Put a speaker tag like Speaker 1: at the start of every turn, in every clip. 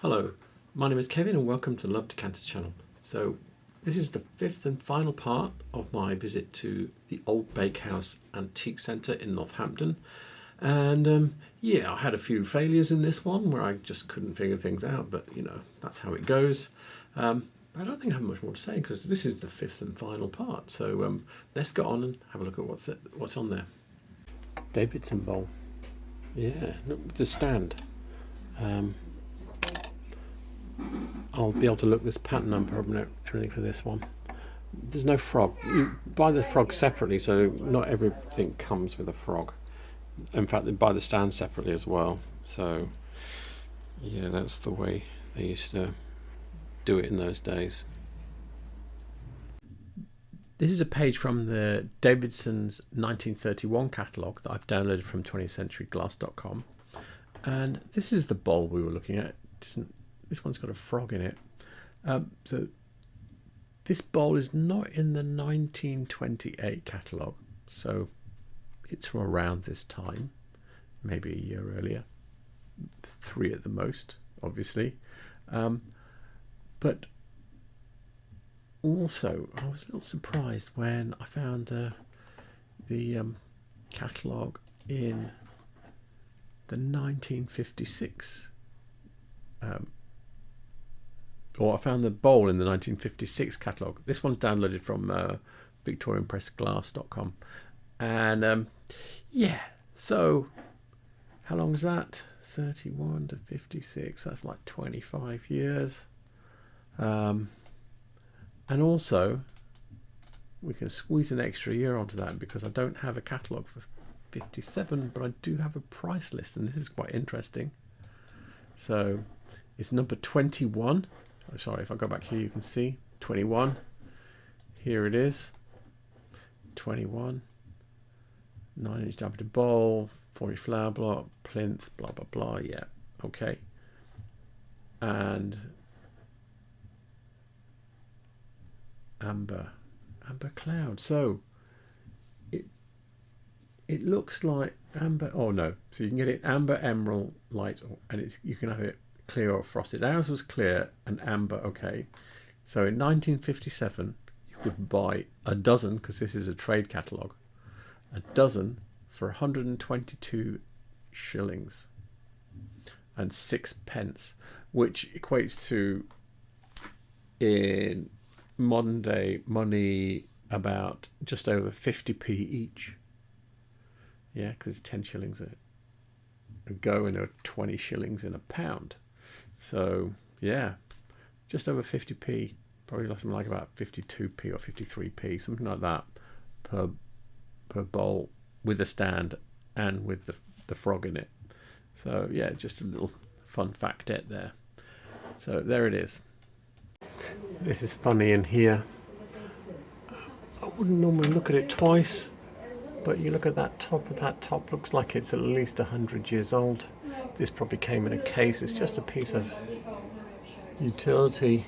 Speaker 1: Hello, my name is Kevin and welcome to the Love Decanters channel. So this is the fifth and final part of my visit to the Old Bakehouse Antiques Centre in Northampton. And yeah, I had a few failures in this one where I just couldn't figure things out, but you know, that's how it goes. I don't think I have much more to say because this is the fifth and final part. So let's go on and have a look at what's on there. Davidson bowl. Yeah, look, the stand. I'll be able to look this pattern up and everything for this one. There's no frog. You buy the frog separately, so not everything comes with a frog. In fact, they buy the stand separately as well. So yeah, that's the way they used to do it in those days. This is a page from the Davidson's 1931 catalogue that I've downloaded from 20thcenturyglass.com, and this is the bowl we were looking at. This one's got a frog in it. So this bowl is not in the 1928 catalogue, so it's from around this time, maybe a year earlier, 3 at the most, obviously. But also, I was a little surprised when I found the catalogue in the 1956 or I found the bowl in the 1956 catalogue. This one's downloaded from victorianpressglass.com. And yeah, so how long is that? 31 to 56, that's like 25 years. And also, we can squeeze an extra year onto that because I don't have a catalogue for 57, but I do have a price list, and this is quite interesting. So it's number 21. Oh, sorry, if I go back here, you can see 21. Here it is. 21. 9-inch diameter bowl, 40 flower block, plinth, blah, blah, blah. Yeah, okay. And amber cloud. So it looks like amber. Oh no, so you can get it amber, emerald, light, and you can have it clear or frosted. Ours was clear and amber. Okay, so in 1957 you could buy a dozen, because this is a trade catalogue, a dozen for 122 shillings and 6 pence, which equates to, in modern day money, about just over 50p each. Yeah, because 10 shillings a go and 20 shillings in a pound. So yeah, just over 50p, probably something like about 52p or 53p, something like that per bowl, with a stand and with the frog in it. So yeah, just a little fun factette there. So there it is. This is funny in here. I wouldn't normally look at it twice, but you look at that top looks like it's at least 100 years old. This probably came in a case. It's just a piece of utility,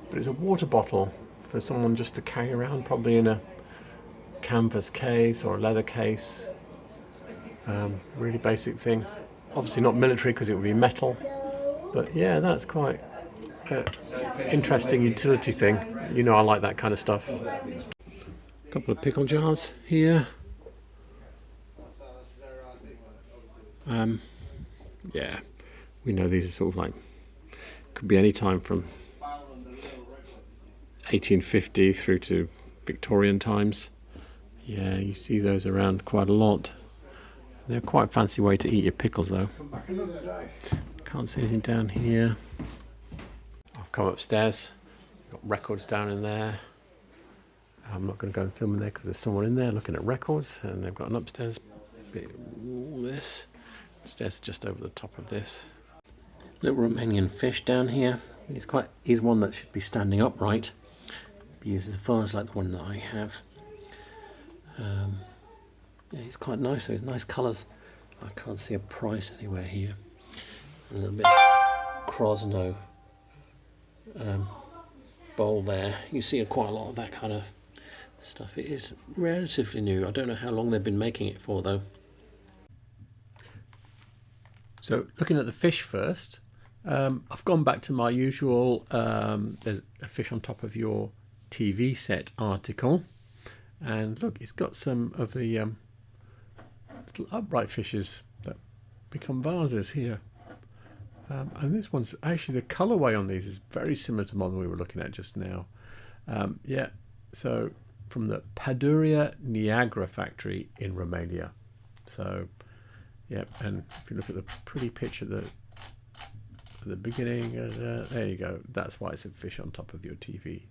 Speaker 1: but it's a water bottle for someone just to carry around, probably in a canvas case or a leather case. Really basic thing. Obviously not military because it would be metal, but yeah, that's quite an interesting utility thing. You know, I like that kind of stuff. A couple of pickle jars here. Yeah, we know these are sort of like, could be any time from 1850 through to Victorian times. Yeah, you see those around quite a lot. They're quite a fancy way to eat your pickles though. Can't see anything down here. I've come upstairs, got records down in there. I'm not going to go and film in there because there's someone in there looking at records, and they've got an upstairs bit. All this. Stairs just over the top of this. Little Romanian fish down here. He's one that should be standing upright. He uses a vase like the one that I have. Yeah, he's quite nice. Those nice colours. I can't see a price anywhere here. A little bit Krosno bowl there. You see quite a lot of that kind of stuff. It is relatively new. I don't know how long they've been making it for though. So looking at the fish first, I've gone back to my usual, there's a fish on top of your TV set article. And look, it's got some of the little upright fishes that become vases here. And this one's actually, the colourway on these is very similar to the one we were looking at just now. Yeah, so from the Paduria Niagara factory in Romania. So, yeah, and if you look at the pretty picture at the beginning, there you go. That's why it's a fish on top of your TV.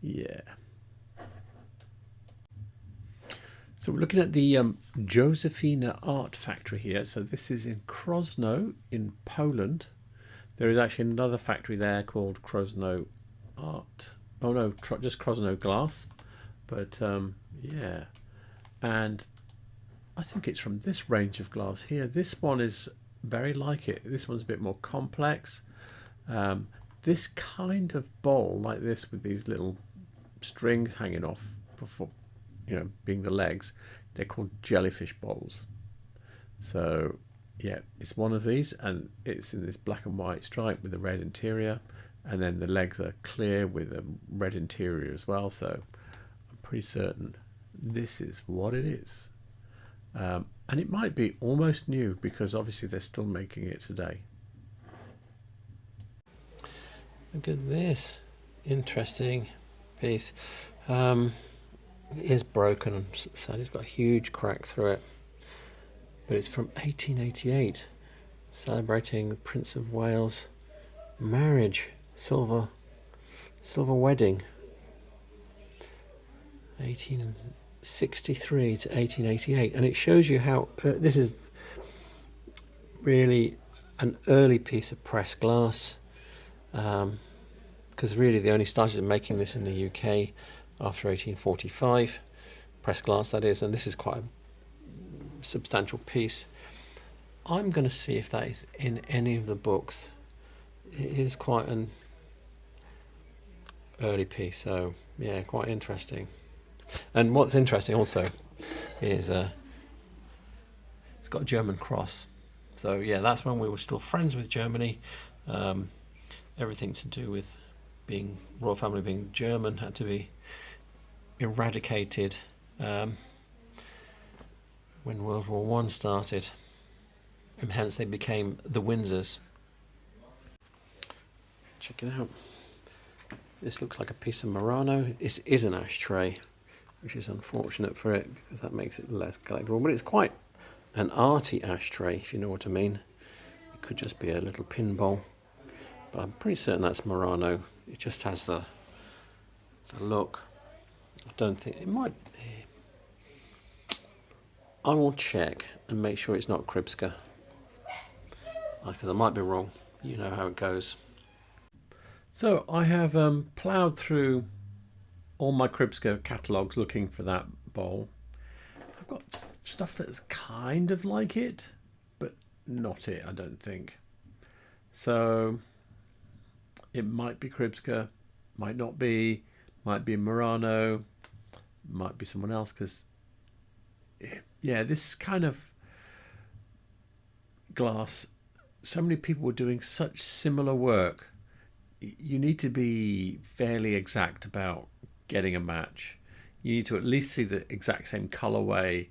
Speaker 1: Yeah. So we're looking at the Josephina Art Factory here. So this is in Krosno in Poland. There is actually another factory there called Krosno Art. Oh no, just Krosno Glass. But yeah, and I think it's from this range of glass here. This one is very like it. This one's a bit more complex. This kind of bowl like this with these little strings hanging off before, you know, being the legs, they're called jellyfish bowls. So yeah, it's one of these, and it's in this black and white stripe with a red interior, and then the legs are clear with a red interior as well. So I'm pretty certain this is what it is. And it might be almost new because obviously they're still making it today. Look at this interesting piece. It is broken on the side. It's got a huge crack through it, but it's from 1888, celebrating the Prince of Wales' marriage, silver wedding, 1863 to 1888, and it shows you how this is really an early piece of pressed glass, because really they only started making this in the UK after 1845, pressed glass that is, and this is quite a substantial piece. I'm going to see if that is in any of the books. It is quite an early piece, so yeah, quite interesting. And what's interesting also is it's got a German cross. So yeah, that's when we were still friends with Germany. Everything to do with being royal family being German had to be eradicated when World War I started, and hence they became the Windsors. Check it out. This looks like a piece of Murano. This is an ashtray, which is unfortunate for it because that makes it less collectible, but it's quite an arty ashtray, if you know what I mean. It could just be a little pinbowl, but I'm pretty certain that's Murano. It just has the look. I don't think it might be. I will check and make sure it's not Kripska, because I might be wrong. You know how it goes. So I have ploughed through all my Kripska catalogues looking for that bowl. I've got stuff that's kind of like it, but not it, I don't think. So it might be Kripska, might not be, might be Murano, might be someone else, because yeah, this kind of glass, so many people were doing such similar work. You need to be fairly exact about getting a match. You need to at least see the exact same colorway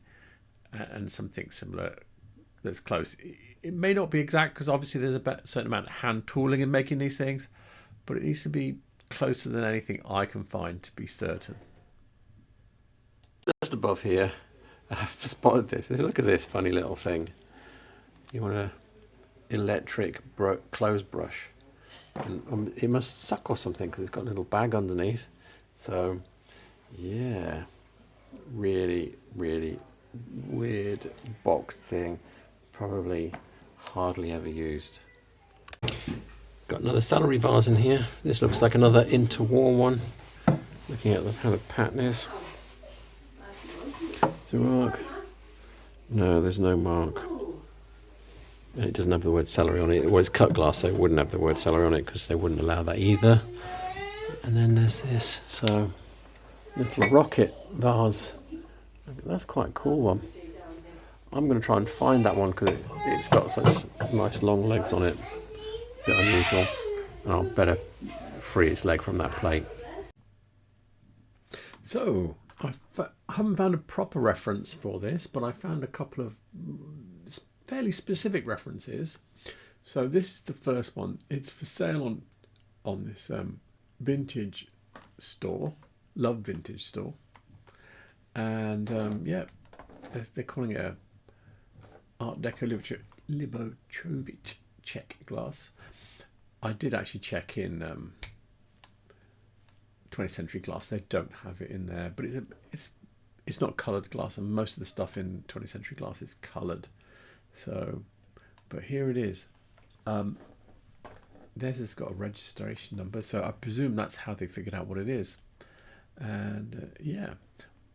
Speaker 1: and something similar that's close. It may not be exact because obviously there's a certain amount of hand tooling in making these things, but it needs to be closer than anything I can find to be certain. Just above here, I've spotted this. Look at this funny little thing. You want an electric clothes brush. And it must suck or something because it's got a little bag underneath. So yeah, really weird boxed thing, probably hardly ever used. Got another celery vase in here. This looks like another interwar one, looking at how the pattern is. Is there a mark? No, there's no mark. And it doesn't have the word celery on it. Well, it's cut glass, so it wouldn't have the word celery on it because they wouldn't allow that either. And then there's this, so little rocket vase. That's quite a cool one. I'm going to try and find that one because it's got such nice long legs on it. bit unusual, and I'll better free its leg from that plate. So I haven't found a proper reference for this, but I found a couple of fairly specific references. So this is the first one. It's for sale on this vintage store, Love Vintage store, and yeah, they're calling it a Art Deco Libochovich check glass. I did actually check in 20th Century Glass. They don't have it in there, but it's not coloured glass, and most of the stuff in 20th Century Glass is coloured. So, but here it is. Theirs has got a registration number, so I presume that's how they figured out what it is. And yeah,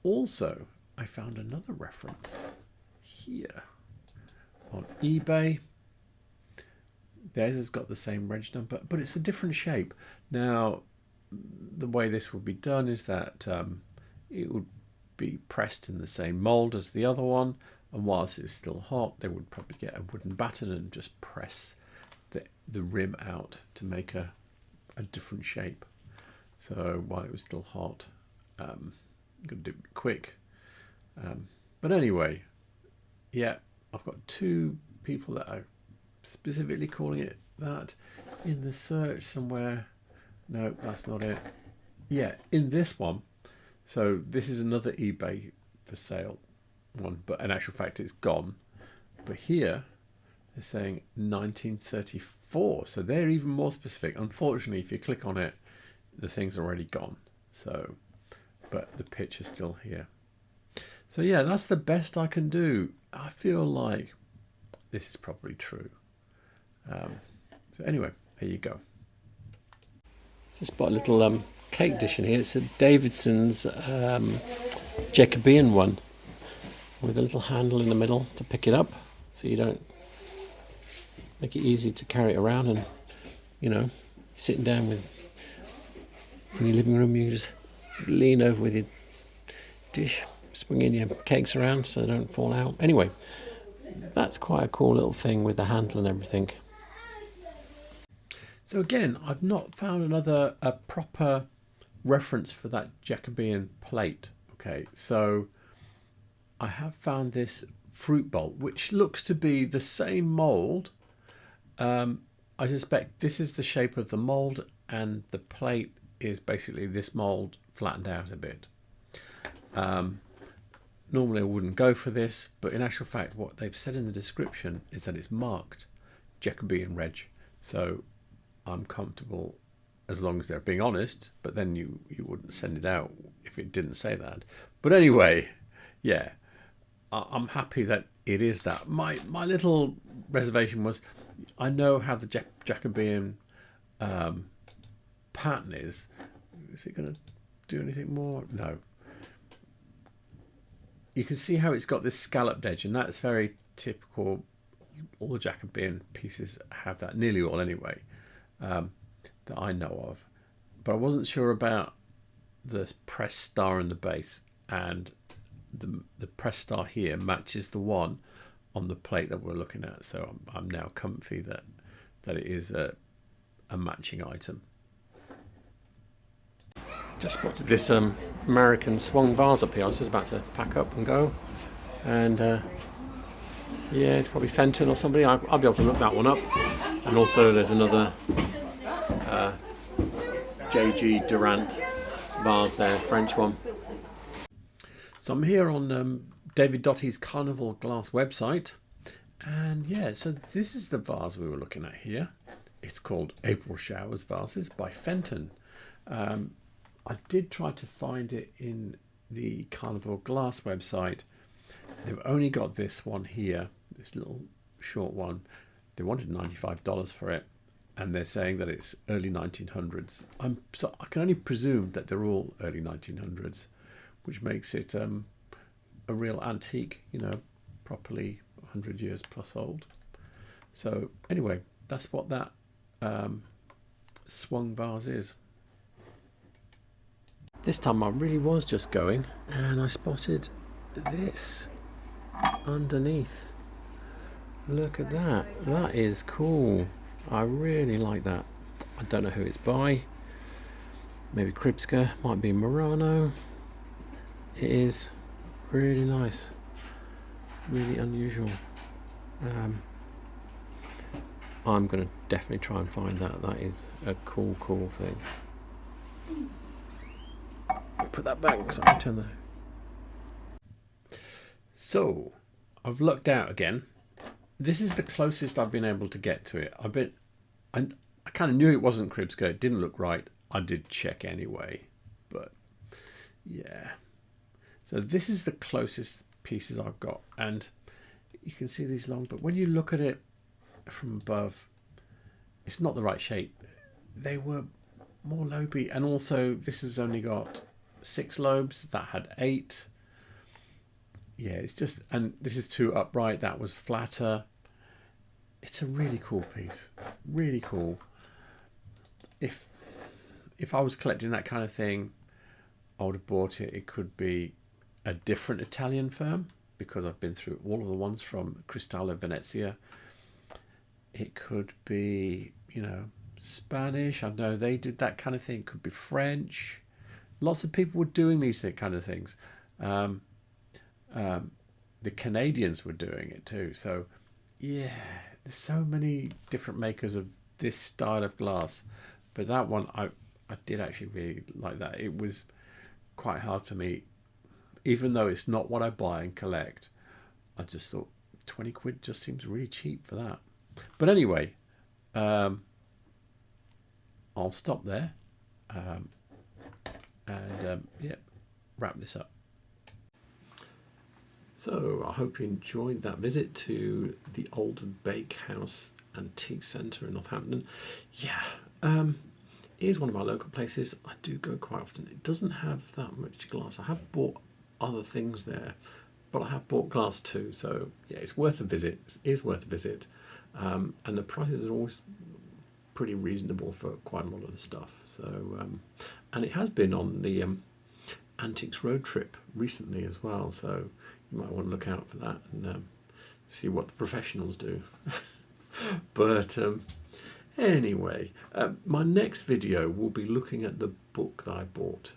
Speaker 1: also I found another reference here on eBay. Theirs has got the same reg number, but it's a different shape. Now, the way this would be done is that it would be pressed in the same mould as the other one, and whilst it's still hot, they would probably get a wooden baton and just press the rim out to make a different shape. So while it was still hot, I'm going to do it quick. But anyway, yeah, I've got two people that are specifically calling it that in the search somewhere. No, that's not it. Yeah, in this one. So this is another eBay for sale one, but in actual fact it's gone. But here they're saying 1934, so they're even more specific. Unfortunately, if you click on it, the thing's already gone. So, but the picture's still here. So yeah, that's the best I can do. I feel like this is probably true. So anyway, there you go. Just bought a little cake dish in here. It's a Davidson's Jacobean one with a little handle in the middle to pick it up, so you don't make it easy to carry it around. And you know, sitting down in your living room, you just lean over with your dish, swinging your cakes around so they don't fall out. Anyway, that's quite a cool little thing with the handle and everything. So again, I've not found a proper reference for that Jacobean plate. Okay, so I have found this fruit bowl, which looks to be the same mould. I suspect this is the shape of the mould, and the plate is basically this mould flattened out a bit. Normally I wouldn't go for this, but in actual fact what they've said in the description is that it's marked Jacobean Reg. So I'm comfortable as long as they're being honest, but then you wouldn't send it out if it didn't say that. But anyway, yeah, I'm happy that it is that. My little reservation was, I know how the Jacobean pattern is. Is it going to do anything more? No. You can see how it's got this scalloped edge, and that's very typical. All the Jacobean pieces have that, nearly all anyway, that I know of. But I wasn't sure about the pressed star in the base, and the pressed star here matches the one on the plate that we're looking at. So I'm now comfy that it is a matching item. Just spotted this American swung vase up here. I was just about to pack up and go, and yeah, it's probably Fenton or somebody. I'll be able to look that one up. And also there's another J.G. Durant vase there, French one. So I'm here on David Dottie's Carnival Glass website, and yeah, so this is the vase we were looking at here. It's called April Showers Vases by Fenton. I did try to find it in the Carnival Glass website. They've only got this one here, this little short one. They wanted $95 for it, and they're saying that it's early 1900s. So I can only presume that they're all early 1900s, which makes it a real antique, you know, properly 100 years plus old. So anyway, that's what that swung vase is. This time I really was just going, and I spotted this underneath. Look at that. That is cool. I really like that. I don't know who it's by. Maybe Kripska, might be Murano. It is really nice, really unusual. I'm going to definitely try and find that. That is a cool thing. Put that back so I can turn the... So, I've looked out again. This is the closest I've been able to get to it. I kind of knew it wasn't Kripska. It didn't look right. I did check anyway, but yeah. So this is the closest pieces I've got, and you can see these long, but when you look at it from above, it's not the right shape. They were more loby, and also this has only got 6 lobes. That had 8. Yeah, it's just, and this is too upright. That was flatter. It's a really cool piece, really cool. If I was collecting that kind of thing, I would have bought it. It could be a different Italian firm, because I've been through all of the ones from Cristallo Venezia. It could be, you know, Spanish. I know they did that kind of thing. It could be French. Lots of people were doing these kind of things. The Canadians were doing it too. So yeah, there's so many different makers of this style of glass. But that one, I did actually really like that. It was quite hard for me, even though it's not what I buy and collect. I just thought 20 quid just seems really cheap for that. But anyway, I'll stop there and yeah, wrap this up. So I hope you enjoyed that visit to the Old Bakehouse Antiques Centre in Northampton. Yeah, it is one of our local places. I do go quite often. It doesn't have that much glass. I have bought other things there, but I have bought glass too. So yeah, it's worth a visit. It is worth a visit, and the prices are always pretty reasonable for quite a lot of the stuff. So and it has been on the Antiques Road trip recently as well. So you might want to look out for that and see what the professionals do. But anyway, my next video will be looking at the book that I bought,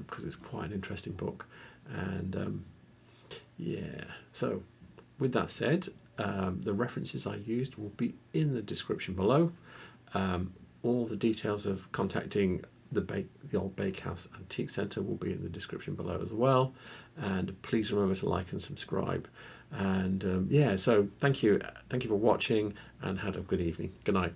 Speaker 1: because it's quite an interesting book. And yeah, so with that said, the references I used will be in the description below. All the details of contacting the Old Bakehouse Antique Centre will be in the description below as well. And please remember to like and subscribe. And yeah, so thank you for watching, and have a good evening. Good night.